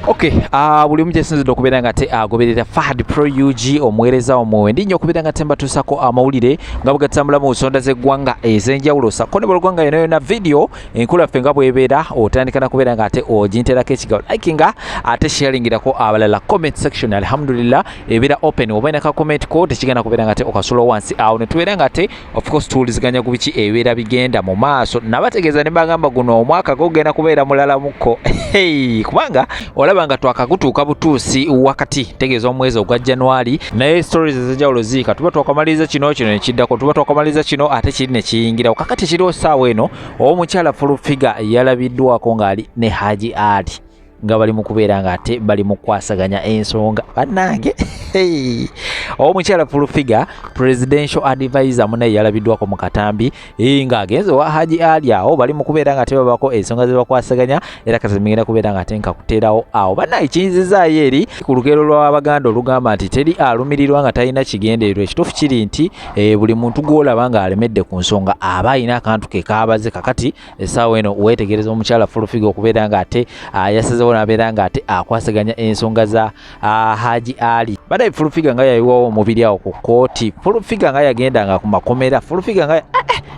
Okay, buli omu gyesinzidde okubeera nga te agoberera Fahad Pro UG omuweereza omwowe ndi nnyo okubeera nga te mbatuusako amawulire nga bugatambula mu nsonda z'eggwanga ez'enjawulo sako ne buli ggwanga yonna yonna video enkulu yaffe nga bw'ebeera otandika na kubeera nga ate oginterako ekigawo likinga ate sharingirako abalala comment section alhamdulillah ebeera open oba ina ka comment ko tekigenda kubeera nga te okasula wansi awo ne tubeera nga te of course tuwuliziganya ku biki ebibeera bigenda mu maaso nabategeeza ne mbagamba guno omwaka gogenda kubeera mulala mukko kubanga olabanga twakakutuuka butuusi wakati tegeeza omwezi ogwa January naye stories ez'enjawulo ziika tuba twakamaliza kino nekiddako tuba twakamaliza kino ate kiri ne kiyingira kakati kiriwo ssaawa eno omukyala full figure yalabiddwako ng'ali ne Haji Ali nga bali mu kubeera nga ate bali mu kwasaganya ensonga bannange omukyala full figure presidential advisor munaye yalabiddwako mu katambi ng'agenze wa Haji Ali awo bali mu kubeera nga ate babako ensonga ze bakwasaganya era kati zimigenda kubeera nga ate nkakuteerawo awo bannange kiyinzizaayo eri ku lugero lw'Abaganda olugamba nti teri alumirirwa nga talina kigendererwa ekituufu kiri nti buli muntu gw'olaba nga alemedde ku nsonga aba alina akantu ke kaabaze kakati essaawa eno weetegereza omukyala full figure okubeera nga ate yasazewo nabeera nga ate akwasaganya ensonga za Haji Ali badayi full figure nga yayiwawo omubiri awo ku kooti full figure nga yagendanga ku makomera full figure nga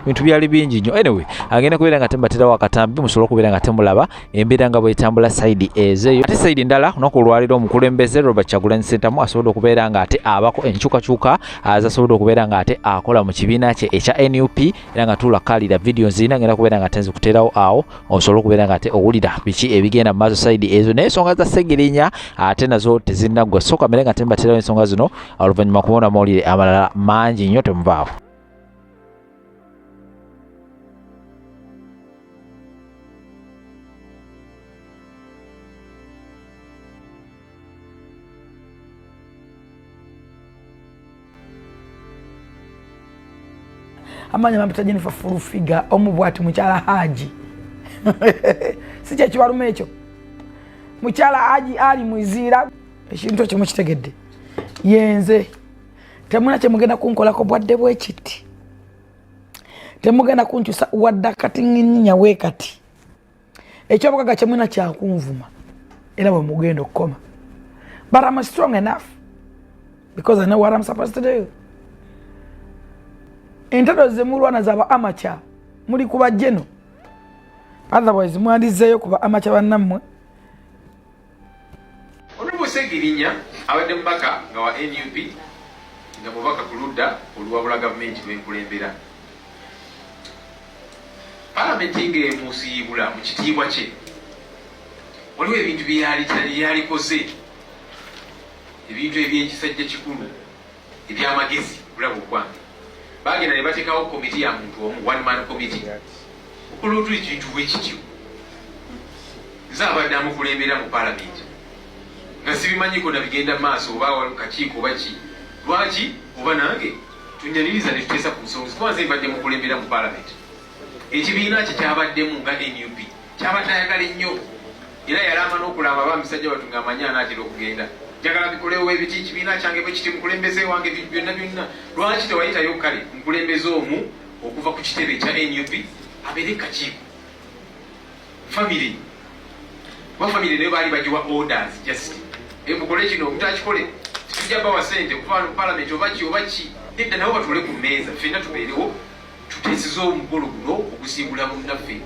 bintu byali bingi nnyo anyway agenda kubeera nga tembaterawo akatambi musobola okubeera nga temulaba embeera nga bwetambula saidi ezeeyo ate saidi ndala olunaku olwaliro omukulembeze Robert Kyagulanyi Ssentamu asobodde okubeera nga ate abako enkyukakyuka azasobodde okubeera nga ate akola mu kibiina kye ekya NUP era nga tulakalira video zina ngenda kubeera nga tenzi kuteerawo awo osobola okubeera nga ate owulira biki ebigenda mu maaso saidi ezo naye ensonga za Ssegirinya ate nazo tezinnaggwa soka mbere nga tembaterawo ensonga zino oluvannyuma kubona amawulire amalala mangi nnyo temuvaawo. Amanya mampita Jennifer full figure omubwati mukyala Haji si kye kiwaluma ekyo mukyala Haji Ali mwizira ekintu ekyo mukitegedde yenze temuna kye mugenda kunkolako bwadde bwekiti temugenda kunkyusa wadda kati nginyinya weekati ekyobugaga kyemuna kyakunvuma era bwe mugenda okukoma but I'm strong enough because I know what I'm supposed to do. Entado zemulwana zaba amateur muli kuba jeno otherwise mwandizeyo kuba amateur bannammwe Honorable Ssegirinya abadde mbaka nga wa NUP nga mubaka kuludda oluwabula gavumenti lw'enkulembera palamenti ng'emusiibula mu kitiibwa kye waliwo ebintu byalikoze ebintu eby'ekisajja kikulu eby'amagezi bulabo gwange bagenda ne bateekawo komiti ya muntu omu one man committee okulutu ekintu bwekityo zabadde amukulembera mu palamenti nga sibimanyiko nabigenda maaso oba kakiiko oba ki lwaki oba nange tunyaliriza ne tuteesa ku nsonga zikubanza ebadde mukulembera mu palamenti ekibiina kye kyabaddemu nga NUP kyabadde ayagala ennyo era yalama n'okulaba bamisajja watu ng'amanyi anaatera okugenda njagala bikolewo ebiti ekibiina kyange bwe kiti mukulembeze wange byonna byonna lwaki tewayitayo kale mukulembeze omu okuva ku kitebe kya NUP abeere kakiiko family nayo baali bagiwa orders just mukole kino omutakikole titujja bawa ssente okuva mu palamenti oba ki nedda nabo batule ku mmeeza ffenna tubeerewo tuteeseze omukolo guno okusiibula munnaffe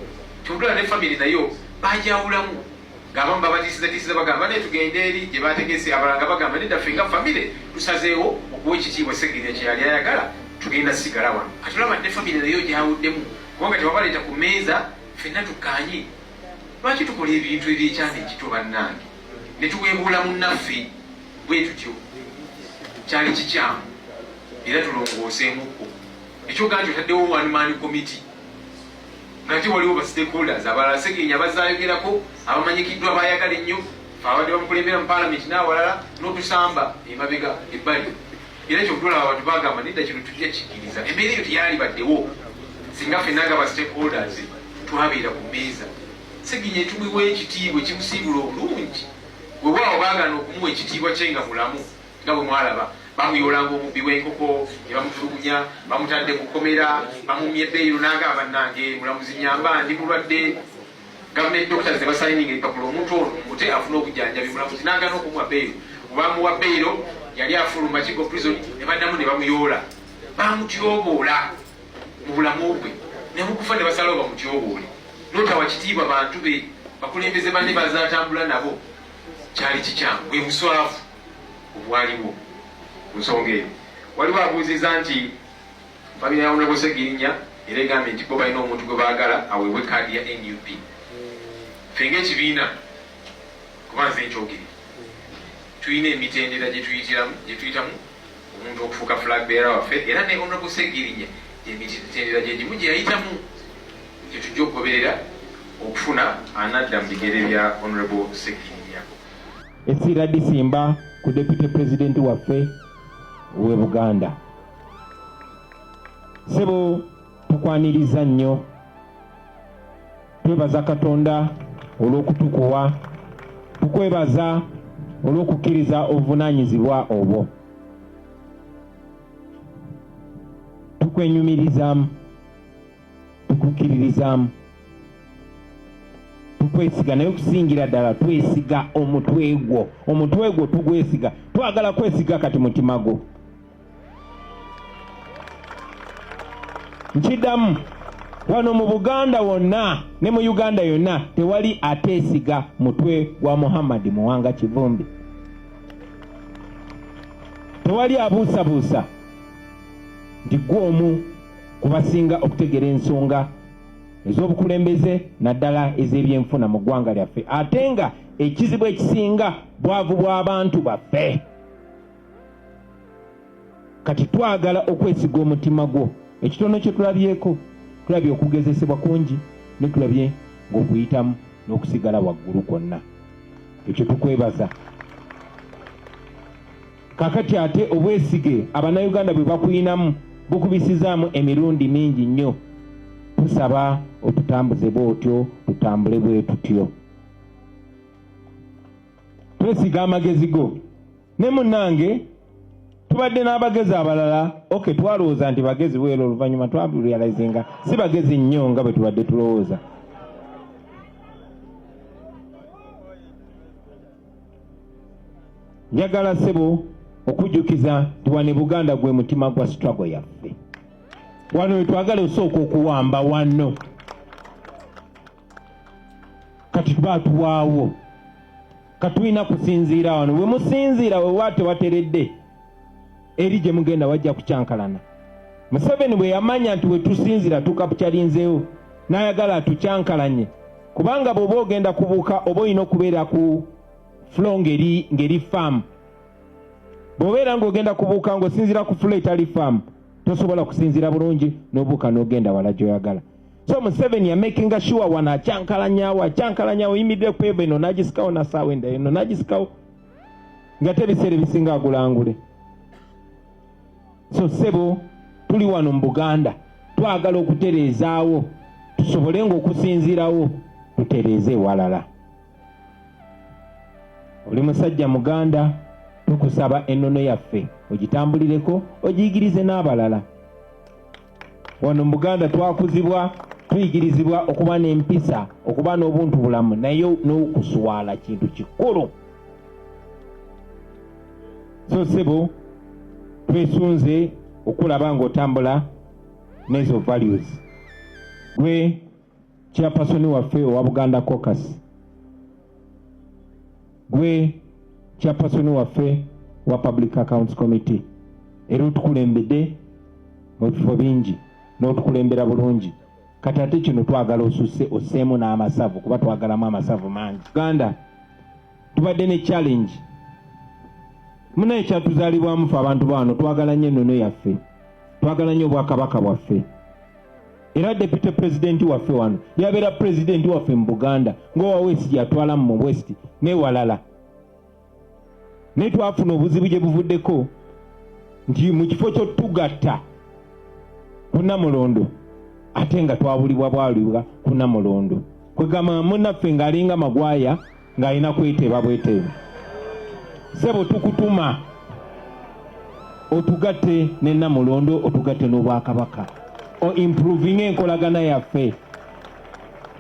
kyotula ne family nayo bajawulamu ng'abamu babatiisizatiisiza bagamba naye tugende eri gye bategese abalanga bagamba nedda ffe nga famire tusazeewo okuwa ekitiibwa Ssegirinya kye yali ayagala tugenda sigala wano katulaba ne famire nayo gyawuddemu kubanga tebabaleeta ku mmeeza ffenna tukkaanye lwaki tukola ebintu ebyekyana ekito bannange ne tuweebuula munnaffe bwe tutyo kyali kikyamu era tulongooseemukko ekyogaa nti otaddewo one man committee ngati waliwo ba stakeholders abalala Ssegirinya bazaayogerako abamanyikiddwa bayagala ennyo abadde bamukulembera mu palamenti n'awalala n'otusamba emabega ebbali era kyokutulaba abantu bagamba nedda kino tujja kikiriza embeera eyo teyali baddewo singa ffenna nga ba stakeholders twabeera ku mmeeza Ssegirinya etumiwa ekitiibwa ekimusiibula obulungi bwewaawo baagana okumuwa ekitiibwa kye nga mulamu nga bwe mwalaba bamuyolanga omubbi w'enkoko ne bamutulugunya bamutadde ku kkomera bamumya ebbeeyo n'agamba nange mulamuzi nyamba ndi mulwadde government doctors ne basayininga ebipapula omuntu ono mute afuna okujjanjabi mulamuzi n'agaana okumuwa beero obamuwa beero yali afuluma Kigo prison ne baddamu ne bamuyoola bamutyoboola mu bulamu bwe ne mukufa ne basalawo bamutyoboole notawa kitiibwa bantu be bakulembeze banne bazaatambula nabo kyali kikyamu bwe buswavu obwaliwo ku nsonga eyo waliwo abuuziza nti famire ya Honorable Segirinya era egambye nti bo balina omuntu gwe baagala aweebwe kaadi ya NUP ffe ng'ekibiina kuba nze nkyogere tulina emitendera gye tuyitamu omuntu okufuuka flag bearer waffe era ne Honorable Segirinya emitendera gye gimu gye yayitamu gye tujja okugoberera okufuna anadda mu bigere bya Honorable Segirinya. Essira Disimba ku Deputy President waffe we Buganda. Sebo tukwaniriza nnyo, twebaza Katonda olw'okutukuwa, tukwebaza olw'okukkiriza obuvunaanyizibwa obwo. Tukwenyumirizamu, tukukkiririzaamu, tukwesiga naye okusingira ddala twesiga omutwe gwo tugwesiga, twagala kwesiga kati mutima gwo. Nkiddamu wano mu Buganda wonna ne mu Uganda yonna tewali ateesiga mutwe gwa Muhammad Muwanga Kivumbi. Tewali abuusabuusa nti gw'omu kubasinga okutegera ensonga ez'obukulembeze naddala ez'ebyenfuna mu ggwanga lyaffe, ate nga ekizibu ekisinga bwavu bw'abantu baffe. Kati twagala okwesiga omutima gwo. Ekitono kye tulabyeko, tulabye okugezesebwa kungi ne tulabye ng'okuyitamu n'okusigala waggulu kwonna. Ekyo tukwebaza. Kakati ate obwesige Abannayuganda bwe bakuyinamu bukubisizaamu emirundi mingi nnyo. Tusaba otutambuze bw'otyo, tutambule bwe tutyo. Twesiga amagezi go. Ne munnange tubadde n'abagezi abalala, twalowooza nti bagezi bwero, oluvannyuma twarealizinga si bagezi nnyo nga bwe tubadde tulowooza. Njagala ssebo okujjukiza nti wano e Buganda gwe mutima gwa struggle yaffe. Wano we twagala osooka okuwamba wano. Kati baatuwaawo. Katulina kusinziira wano. We musinziira we waate wateredde. Eri gye mugenda wajja kucyankalana. Museveni bwe yamanya nti we tusinzira tukapukyalinzeewo n'ayagala atucyankalanye. Kubanga bw'oba ogenda kubuuka oba olina okubeera ku flow ngeri faamu. Bw'obeera ng'ogenda kubuuka ng'osinzira ku flow etali faamu, tosobola kusinzira bulungi n'obuuka n'ogenda wala gy'oyagala. So Museveni ya making sure wano acyankalanyawo yimiddire ku ebo eno n'agisikawo nasaawa enda eno n'agisikawo nga tebiseera ebisinga agulangule. So ssebo tuli wano mu Buganda twagala okutereezaawo tusobole ng'okusinziirawo tutereeze walala. Oli musajja Muganda, tukusaba ennono yaffe ogitambulireko ogiyigirize n'abalala. Wano mu Buganda twakuzibwa tuyigirizibwa okuba n'empisa, okuba n'obuntu bulamu, naye n'okuswala kintu kikulu. So ssebo twesunze okulaba ng'otambula n'ezo values. Gwe chairperson waffe owa Buganda Caucus, gwe chairperson waffe wa Public Accounts Committee, era otukulembedde mu bifo bingi n'otukulembera bulungi. Kati ate kino twagala osusse osseemu n'amasavu kuba twagalamu amasavu mangi. Uganda tubadde ne challenge. Muna ekyatuzaalibwamu ffe abantu bano twagala nnyo ennono yaffe, twagala nnyo obwakabaka bwaffe. Era Deputy President waffe wano yabeera President waffe mu Buganda ng'owa West yatwalamu mu West n'ewalala. Naye twafuna obuzibu gye buvuddeko nti mu kifo ky'otugatta ku Namulondo ate nga twabulibwa bwalibwa ku Namulondo. Kwegamba munnaffe ng'alinga Magwaya ng'alina kweteba bwetebe. Ssebo tukutuma otugatte ne Namulondo, otugatte n'Obwakabaka, o improving enkolagana yaffe.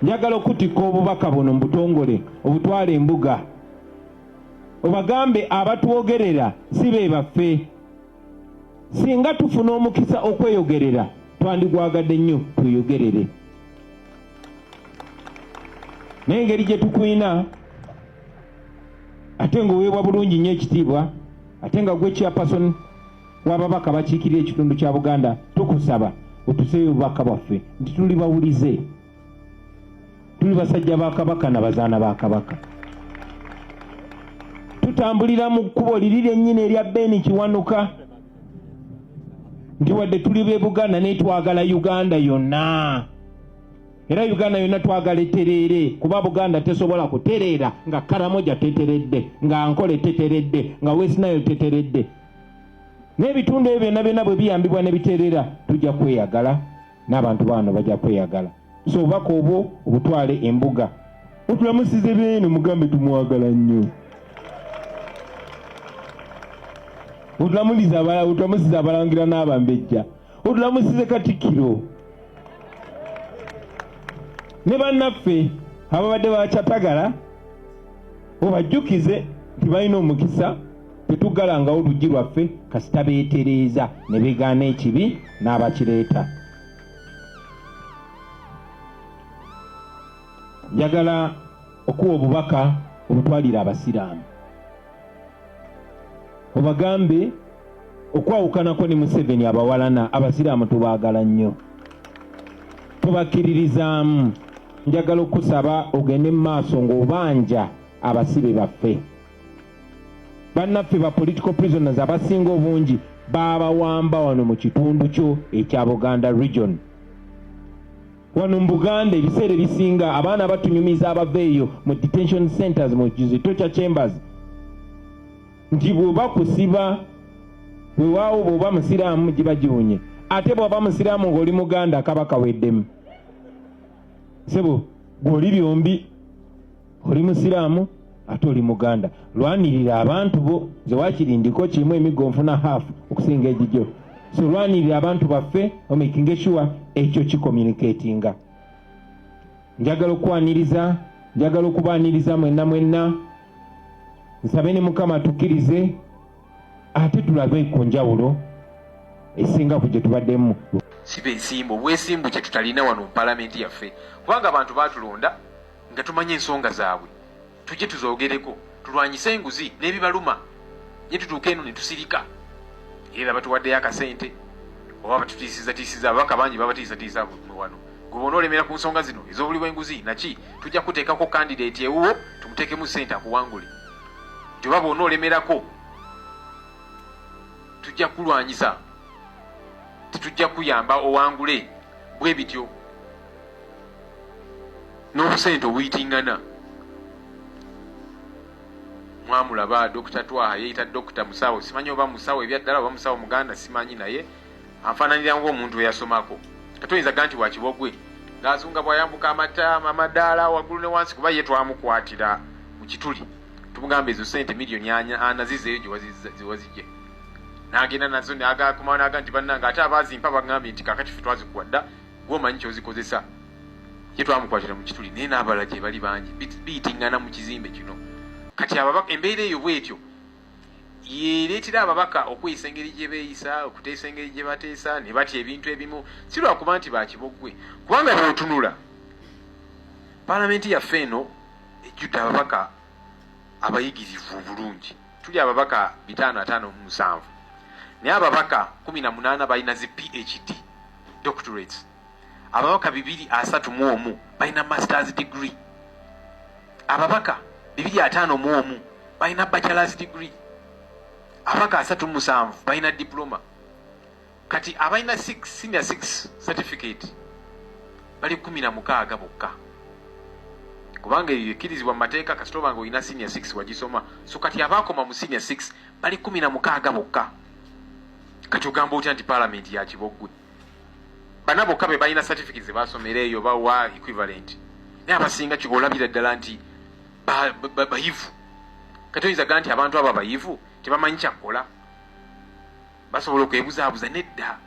njagala okutika obubaka buno mbutongole obutwala embuga obagambe abatwogerera si be baffe. Singa tufuna omukisa okweyogerera twandigwagadde nnyo tweyogerere. N'engeri gye tukwina ate ng'oweebwa bulungi nnyo ekitiibwa ate nga gwe chairperson w'ababaka bakiikirira ekitundu kya Buganda, tukusaba otuseeyo obubaka bwaffe nti tuli bawulize, tuli basajja ba Kabaka na bazaana ba Kabaka. Tutambulira mu kkubo liri lyennyini erya Beni Kiwanuka nti wadde tuli be Buganda naye twagala Uganda yonna, era Uganda yonna twagala etereere, kuba Buganda tesobola kutereera nga Karamoja teteredde, nga Ankole teteredde, nga West Nile teteredde. N'ebitundu ebyo byonna byonna bwe biyambibwa ne bitereera tujja kweyagala n'abantu bano bajja kweyagala. So obubaka obwo obutwale embuga. Otulamusize beeno mugambe tumwagala nnyo. Otulamusize abalangira n'abambejja. Otulamusize Katikkiro. Ne bannaffe ababadde bakyatagala obajjukize nti balina omukisa tetugalangawo oluggi lwaffe kasita beetereeza ne beegaana ekibi n'abakireeta. Njagala okuwa obubaka obutwalira abasiraamu, obagambe okwawukanako ne Museveni abawalana abasiraamu tubaagala nnyo, tubakkiririzaamu. Njagala okusaba ogende mu maaso ng'obanja abasibe baffe. Bannaffe ba political prisoners abasinga obungi babawamba wano mu kitundu kyo ekya Buganda region. Wano mu Buganda ebiseera ebisinga abaana batunyumiza abaveeyo mu detention centers mu torture chambers nti bw'oba kusiba weewaawo bw'oba musiraamu giba giwunye, ate bw'oba musiraamu ng'oli Muganda kaba kaweddemu. Sebo gw'oli byombi, oli musiraamu ate oli Muganda. Lwanirira abantu bo, ze wakirindiko kimu emiggo nfuna hafu okusinga egijo. So lwanirira abantu baffe omaking sure ekyo kicommunicatinga. Njagala okwaniriza, njagala okubaaniriza mwenna. Nsabe ne Mukama tukkirize ate tulabe ku njawulo esinga ku gye tubaddemu. Sibe ensimbu, obwesimbu kye tutalina wano mu palamenti yaffe, kubanga abantu baatulonda nga tumanye ensonga zaabwe, tujje tuzoogereko, tulwanyise enguzi n'ebibaluma, ye tutuuke eno ne tusirika era batuwaddeyo akasente oba batutiisizatiisiza. Ababaka bangi babatiisatiisa wano. Gwe bona olemera ku nsonga zino ez'obuli bw'enguzi naki tujja kuteekako kandidate ewuwo tumuteekemu ssente akuwangule. Oba bona olemerako tujja kulwanyisa, tetujja kuyamba owangule bwe bityo n'obusente obuyitiŋŋana. Mwamulaba Dr. Twaha yeeyita Dr. Musawo, simanyi oba musawo ebyaddala oba musawo Muganda simanyi, naye anfaananira ng'omuntu eyasomako. Katoyinza ga nti wa Kibogwe ng'azunga bw'ayambuka amadaala waggulu ne wansi, kuba ye twamukwatira mu kituli tumugamba ezo ssente miliyoni 4 zizeeyo gye wazijje. N'agenda nazo n'agakomawo n'aga nti bannange ate abaazimpa bagambye nti kaakati ffe twazikuwadda gw'omanyi kyozikozesa. Ye twamukwatira mu kituli naye n'abala gye bali bangi biyitiŋŋana mu kizimbe kino. Kati ababaka embeera eyo bw'etyo yeereetera ababaka okweyisa engeri gye beeyisa, okuteesa engeri gye bateesa, ne batya ebintu ebimu, si lwakuba nti bakibogwe, kubanga bw'otunula palamenti yaffe eno ejjudde ababaka abayigirivu bulungi. Tuli ababaka 557 naye ababaka 18 balina zi PhD doctorates, ababaka 231 balina masters degree, ababaka 251 balina bachelor's degree, ababaka 37 balina diploma. Kati abalina 6 senior 6 certificate bali 16 bokka, kubanga eyo ekkirizibwa mu mateeka kasita oba nga olina senior 6 wagisoma. So kati abaakoma mu senior 6 bali 16 bokka. Kati ogamba otya nti palamenti ya Kibogwe? Bana bokka be balina certificate ze basomera eyo bawa equivalent, naye abasinga kibolabira ddala nti bayivu. Kati oyinza ga nti abantu abo abayivu tebamanyi kyakola, basobola okwebuzaabuza. Nedda,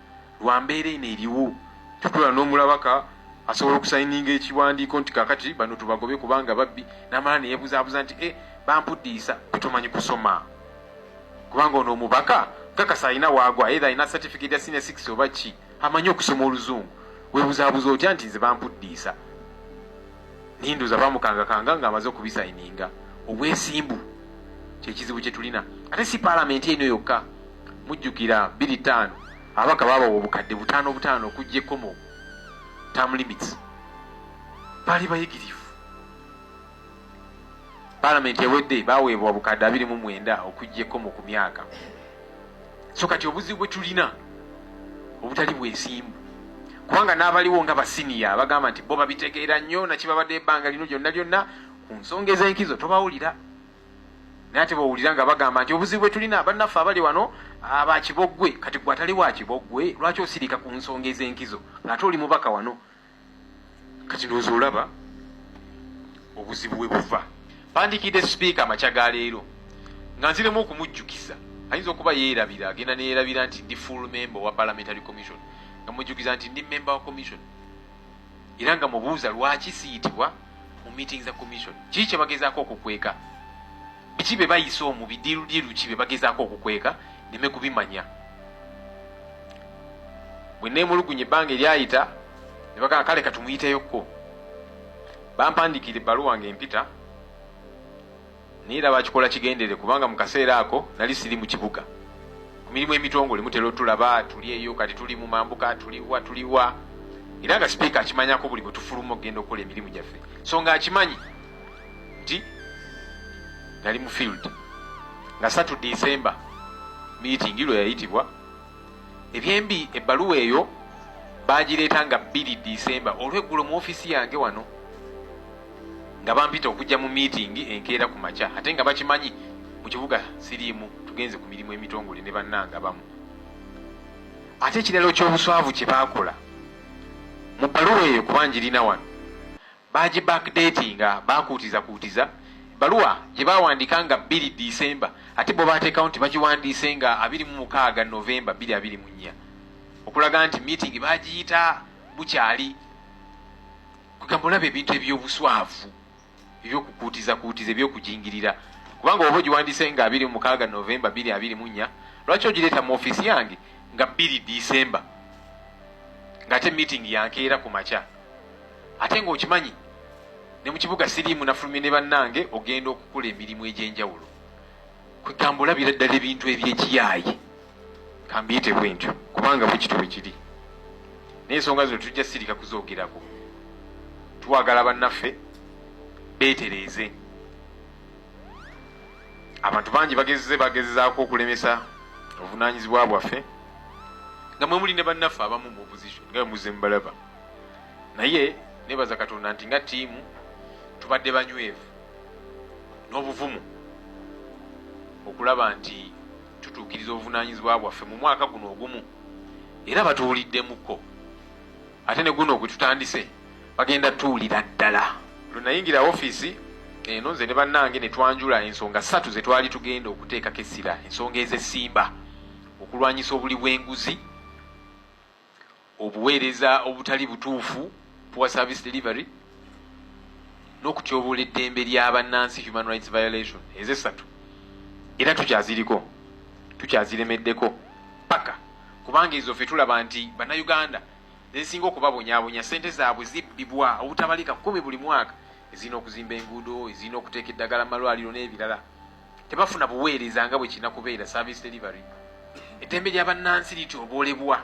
lwa mbeera eno eriwo. Tutula n'omulabaka asobola okusayininga ekiwandiiko nti kakati bano tubagobe kubanga babbi, n'amala ne yeebuzaabuza nti bampuddiisa tumanyi kusoma, kubanga ono omubaka kakasa alina waagwa, either alina certificate ya senior 6 oba ki, amanyi okusoma oluzungu. Weebuzaabuza otya nti nze bampuddiisa? Ninduza bamukangakanga ng'amaze okubisayininga. Obwesimbu kyekizibu kye tulina. Ate si paalamenti eno yokka. Mujjukira 25 abaka baabawa obukadde 5 okujja ekkomo term limits. Baali bayigirivu. Paalamenti ewedde baaweebwa obukadde 29 okujja ekkomo ku myaka. So kati obuzibu bwe tulina obutali bwesimbu, kubanga n'abaliwo nga basiniya bagamba nti bo babitegeera nnyo nakibabadde ebbanga lino lyonna ku nsonga ez'enkizo tobawulira. Naye ate bawulira nga bagamba nti obuzibu bwe tulina bannaffe abali wano abakiboggwe, kati gwe atali wa kiboggwe lwaki osirika ku nsonga ez'enkizo ng'ate oli mubaka wano? Kati ndowooza olaba obuzibu bwe buva. Mpandikidde sipiika amakya ga leero nga nziremu okumujjukiza, ayinza okuba yeerabira, agenda neerabira nti ndi full member wa parliamentary commission, nga mujjukiza nti ndi member wa commission, era nga mubuuza lwaki siyitibwa mu meeting za commission. Kiki kye bagezaako okukweka? Biki be bayisa omu bidirudiru ki be bagezaako okukweka? Nime kubimanya. Bwe neemulugunya ebbanga eryayita ne bagamba kale katumuyiteyokko. Bampandikira ebbaluwa ng'empita naye era bakikola kigendere, kubanga mu kaseera ako nali siri mu kibuga. Ku mirimu emitongole mutera otulaba, tuli eyo, kati tuli mu mambuka, tuliwa. Era nga sipiika akimanyako buli bwe tufuluma okugenda okukola emirimu gyaffe. So nga akimanyi nti nali mu field nga 3 December meeting lwe yayitibwa. Ebyembi ebbaluwa eyo bagireeta nga 2 December olw'eggulo mu ofisi yange wano, nga bampita okujja mu meeting enkeera ku makya, ate nga bakimanyi mu kibuga siriimu, tugenze ku mirimu emitongole ne bannanga bamu. Ate ekiralo ky'obuswavu kye baakola mu bbaluwa eyo, kubanjirina wano, bagibackdatinga, bakuutiza bbaluwa gye baawandika nga 2 December, ate bo baateekawo nti bagiwandiise nga 26 November 2024, okulaga nti meeting bagiyita bukyali. Kugamba olaba ebintu eby'obuswavu ebyokukuutiza ebyokujingirira, kubanga oba ogiwandiise nga 26 November 2024, lwaki ogireeta mu ofisi yange nga 2 December ng'ate meeting yankeera ku makya, ate ng'okimanyi ne mu kibuga siriimu nafulumye ne bannange ogenda okukola emirimu egy'enjawulo. Kwegamba olabira ddala ebintu eby'ekiyaayi, kambiyite bwentyo, kubanga bwe kityo bwe kiri. Naye ensonga zino tujja sirika kuzoogerako. Tuwagala bannaffe beetereeze. Abantu bangi bagezezaako okulemesa obuvunaanyizibwa bwaffe, nga mwe muli ne bannaffe abamu mu opposition nga muze mubalaba. Naye nebaza Katonda nti nga ttiimu tubadde banywevu n'obuvumu okulaba nti tutuukiriza obuvunaanyizibwa bwaffe mu mwaka guno ogumu, era batuwuliddemuko. Ate ne guno gwe tutandise bagenda tuwulira ddala. Lwe nayingira ofiisi eno nze ne bannange ne twanjula ensonga 3 ze twali tugenda okuteekako essira, ensonga ez'essimba: okulwanyisa obuli bw'enguzi, obuweereza obutali butuufu, poor service delivery, n'okutyoboola eddembe ly'abannansi, human rights violation. Ezo 3 era tukyaziremeddeko paka, kubanga ezo ffe tulaba nti bannayuganda ezisinga okubabonyaabonya, ssente zaabwe zibbibwa obutabalika 10 buli mwaka, ezirina okuzimba enguudo, ezirina okuteeka eddagala malwaliro n'ebirala. Tebafuna buweereza nga bwe kirina kubeera, service delivery. Eddembe ly'abannansi lityoboolebwa,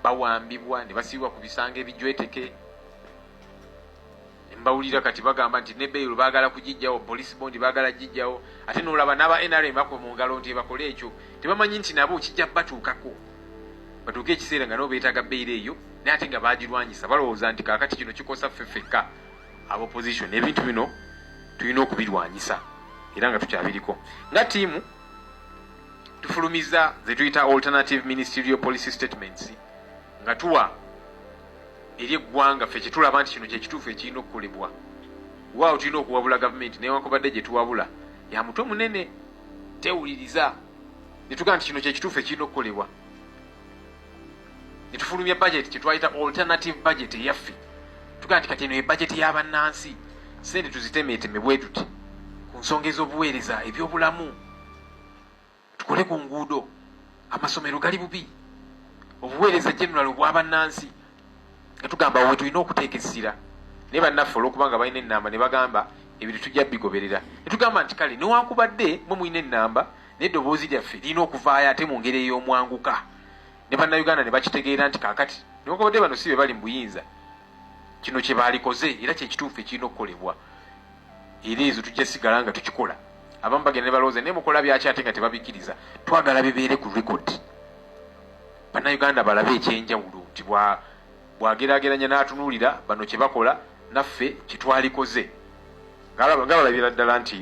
bawambibwa ne basiibwa ku bisanga ebijweteke. Mbawulira kati bagamba nti ne bail baagala kugijjawo, police bond baagala gijjawo, ate n'olaba n'aba NRM bakwe mu ngalo nti bakole ekyo. Tebamanyi nti nabo kijja batuukako, batuuke ekiseera nga nabo beetaaga bail eyo, naye ate nga baagirwanyisa, balowooza nti kaakati kino kikosa ffeffekka ab'opposition. Ebintu bino tulina okubirwanyisa era nga tukyabiriko. Nga ttiimu tufulumiza ze tuyita alternative ministerial policy statements, nga tuwa eri eggwanga ffe kye tulaba nti kino kyekituufu ekirina okukolebwa. Waawo tulina okuwabula gavumenti, newankubadde gye tuwabula ya mutwe munene, tewuliriza. Ne tugamba nti kino kyekituufu ekirina okukolebwa. Ne tufulumya budget kye twayita alternative budget eyaffe, tugaa nti kati eno ebajeti y'abannansi sente tuzitemeeteme bwe tuti ku nsonga ez'obuweereza ebyobulamu tukole ku nguudo amasomero gali bubi obuweereza general obw'abannansi nga tugamba we tulina okuteeka essira naye bannaffe olw'okubanga balina ennamba ne bagamba ebintu tujja bigoberera ne tugamba nti kale newankubadde mwe mulina ennamba n'eddoboozi lyaffe lirina okuvaayo ate mu ngeri ey'omwanguka ne bannayuganda ne bakitegeera nti kaakati newankubadde bano si be bali mu buyinza kino kye baalikoze era kyekituufu ekirina okukolebwa era ezo tujja sigala nga tukikola abamu bagenda ne balowooza naye mukola byaki ate nga tebabikkiriza twagala bibeere ku rekodi bannayuganda balabe ekyenjawulo nti bwageraageranya n'atunuulira bano kye bakola naffe kitwalikoze nga balabira ddala nti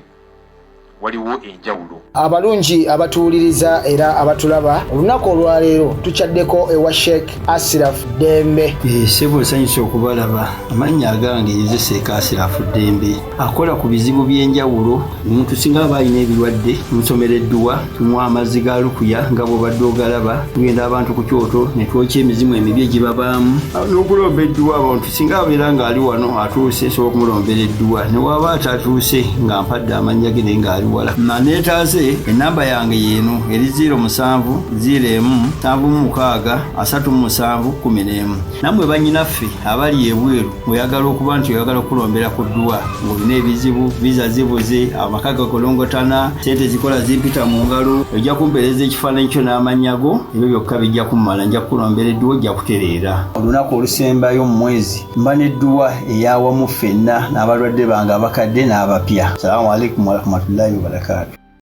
waliwo enjawulo. Abalungi abatuwuliriza era abatulaba olunaku olwaleero tukyaddeko ewa Sheikh Ashraf Dembe. Sebo nsanyusa okubalaba. Amannya agange nze Sheikh Ashraf Dembe akola ku bizibu by'enjawulo. Omuntu singa aba alina ebirwadde musomereddwa tunywa amazzi ga lukuya nga bw'obadde ogalaba tugenda abantu ku kyoto ne twokya emizimu emibi egibabaamu n'okulomba edduwa abantu singa abeera ng'ali wano atuuse sobola okumulombera edduwa ne waba atatuuse nga mpadde amannya ge naye ng'ali wala neetaase enamba yange yeeno eri 0707763711 nammwe bannyinaffe abali ebweru oyagala okuba nti oyagala okulombera ku dduwa ng'olina ebizibu viza zibuze amaka gakolongotana sente zikola zimpita mu ngalo ojja kumpeereza ekifaananyi kyo n'amanyago ebyo byokka bijja kummala nja kukulombera edduwa ojja kutereera olunaku olusembayo mu mwezi mba n'edduwa eyawamu ffenna n'abalwadde bange abakadde n'abapya. Salaamu alaikum warahmatullahi wabarakatuh.